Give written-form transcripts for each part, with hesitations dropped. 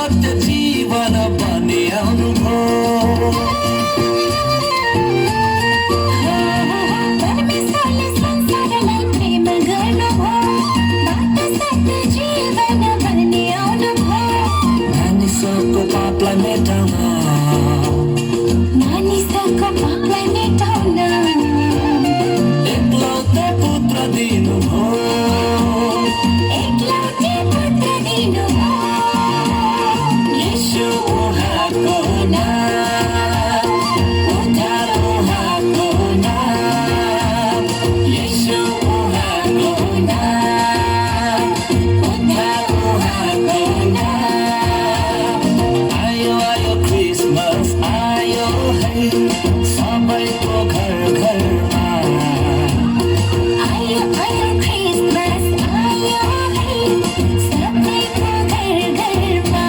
सत्य जीवन बने अनुभव परमेश्वरले संसारलाई प्रेम गर्नुभयो बाटो सत्य जीवन बन्ने आउनुभयो मानिसको पापलाई मेटाउन मानिसको पापलाई मेटाउन एकलौटे पुत्र दिनुभयो एकलौटे पुत्र दिनुभयो यीशु उहाँको नाम उद्धार उहाँको नाम यीशु उहाँको नाम उद्धार उहाँको नाम आयो आयो क्रिसमस आयो है सबैको घर घरमा आयो आयो क्रिसमस आयो है सबैको घर घरमा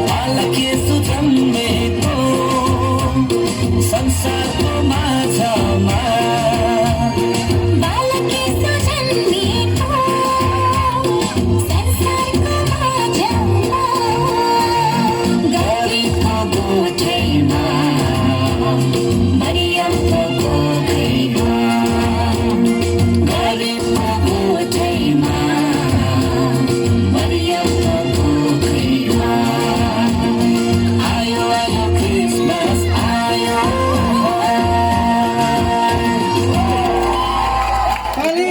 बालक येशू जन्मेको संसारको माझमा बालक येशू जन्मिएको संसारको माझमा गरिबको गोठैमा मरियमको कोखैमा गरिबको गोठैमा मरियमको कोखैमा आयो आयो क्रिसमस आयो ताली